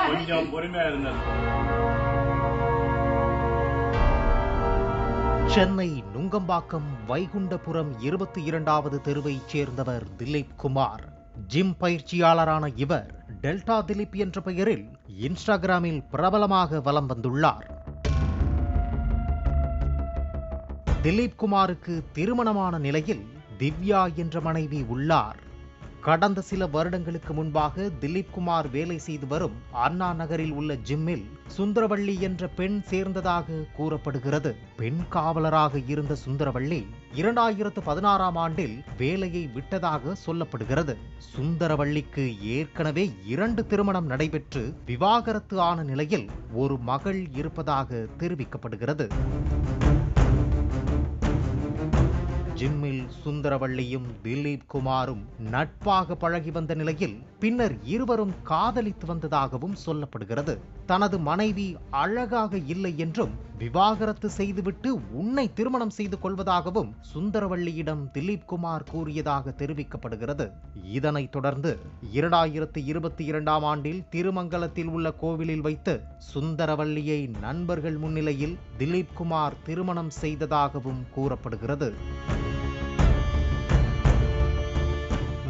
கொஞ்சம் பொறுமையா இருந்தார். சென்னை நுங்கம்பாக்கம் வைகுண்டபுரம் 22வது தெருவைச் சேர்ந்தவர் திலீப் குமார். ஜிம் பயிற்சியாளரான இவர் டெல்டா திலீப் என்ற பெயரில் இன்ஸ்டாகிராமில் பிரபலமாக வலம் வந்துள்ளார். திலீப் குமாருக்கு திருமணமான நிலையில் திவ்யா என்ற மனைவி உள்ளார். கடந்த சில வருடங்களுக்கு முன்பாக திலீப் குமார் வேலை செய்து வரும் அண்ணா நகரில் உள்ள ஜிம்மில் சுந்தரவள்ளி என்ற பெண் சேர்ந்ததாக கூறப்படுகிறது. பெண் காவலராக இருந்த சுந்தரவள்ளி 2016ஆம் ஆண்டில் வேலையை விட்டதாக சொல்லப்படுகிறது. சுந்தரவள்ளிக்கு ஏற்கனவே 2 திருமணம் நடைபெற்று விவாகரத்து ஆன நிலையில் ஒரு மகள் இருப்பதாக தெரிவிக்கப்படுகிறது. ஜிம்மில் சுந்தரவள்ளியும் திலீப் குமாரும் நட்பாக பழகி வந்த நிலையில் பின்னர் இருவரும் காதலித்து வந்ததாகவும் சொல்லப்படுகிறது. தனது மனைவி அழகாக இல்லை என்றும் விவாகரத்து செய்துவிட்டு உன்னை திருமணம் செய்து கொள்வதாகவும் சுந்தரவள்ளியிடம் திலீப் குமார் கூறியதாக தெரிவிக்கப்படுகிறது. இதனைத் தொடர்ந்து 2022ஆம் ஆண்டில் திருமங்கலத்தில் உள்ள கோவிலில் வைத்து சுந்தரவள்ளியை நண்பர்கள் முன்னிலையில் திலீப் குமார் திருமணம் செய்ததாகவும் கூறப்படுகிறது.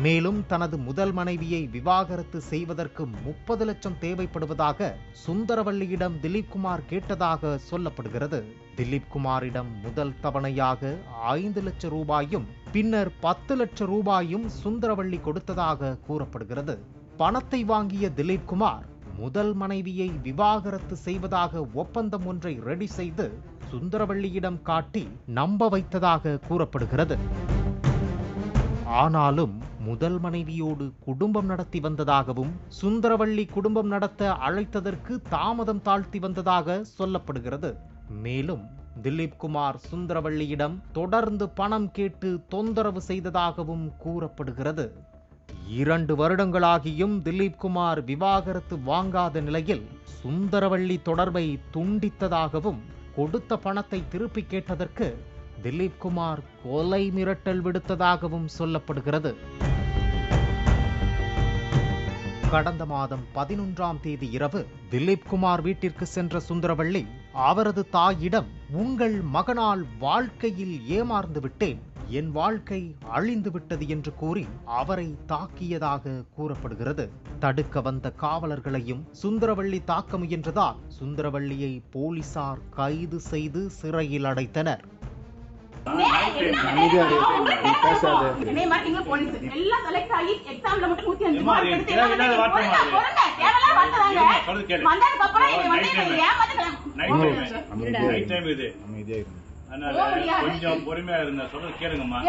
மேலும் தனது முதல் மனைவியை விவாகரத்து செய்வதற்கு 30 லட்சம் தேவைப்படுவதாக சுந்தரவள்ளியிடம் திலீப் குமார் கேட்டதாக சொல்லப்படுகிறது. திலீப் குமாரிடம் முதல் தவணையாக 5 லட்சம் ரூபாயும் பின்னர் 10 லட்சம் ரூபாயும் சுந்தரவள்ளி கொடுத்ததாக கூறப்படுகிறது. பணத்தை வாங்கிய திலீப் குமார் முதல் மனைவியை விவாகரத்து செய்வதாக ஒப்பந்தம் ஒன்றை ரெடி செய்து சுந்தரவள்ளியிடம் காட்டி நம்ப வைத்ததாக கூறப்படுகிறது. ஆனாலும் முதல் மனைவியோடு குடும்பம் நடத்தி வந்ததாகவும் சுந்தரவள்ளி குடும்பம் நடத்த அழைத்ததற்கு தாமதம் தாழ்த்தி வந்ததாக சொல்லப்படுகிறது. மேலும் திலீப் குமார் சுந்தரவள்ளியிடம் தொடர்ந்து பணம் கேட்டு தொந்தரவு செய்ததாகவும் கூறப்படுகிறது. 2 வருடங்களாகியும் திலீப் குமார் விவாகரத்து வாங்காத நிலையில் சுந்தரவள்ளி தொடர்பை துண்டித்ததாகவும் கொடுத்த பணத்தை திருப்பி கேட்டதற்கு திலீப் குமார் கொலை மிரட்டல் விடுத்ததாகவும் சொல்லப்படுகிறது. கடந்த மாதம் 11ஆம் தேதி இரவு திலீப் குமார் வீட்டிற்கு சென்ற சுந்தரவள்ளி அவரது தாயிடம், உங்கள் மகனால் வாழ்க்கையில் ஏமாந்து விட்டேன், என் வாழ்க்கை அழிந்து விட்டது என்று கூறி அவரை தாக்கியதாக கூறப்படுகிறது. தடுக்க வந்த காவலர்களையும் சுந்தரவள்ளி தாக்க முயன்றதால் சுந்தரவள்ளியை போலீசார் கைது செய்து சிறையில் அடைத்தனர். கொஞ்சம் பொறுமையா இருந்தா சொல்றது கேளுங்கம்மா.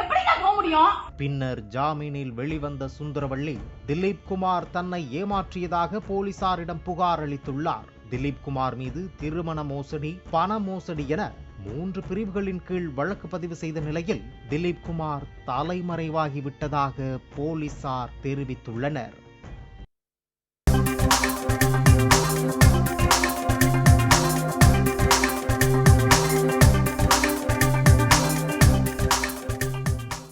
பின்னர் ஜாமீனில் வெளிவந்த சுந்தரவள்ளி திலீப் குமார் தன்னை ஏமாற்றியதாக போலீசாரிடம் புகார் அளித்துள்ளார். திலீப் குமார் மீது திருமண மோசடி, பண மோசடி என 3 பிரிவுகளின் கீழ் வழக்கு பதிவு செய்த நிலையில் திலீப் குமார் தலைமறைவாகிவிட்டதாக போலீசார் தெரிவித்துள்ளனர்.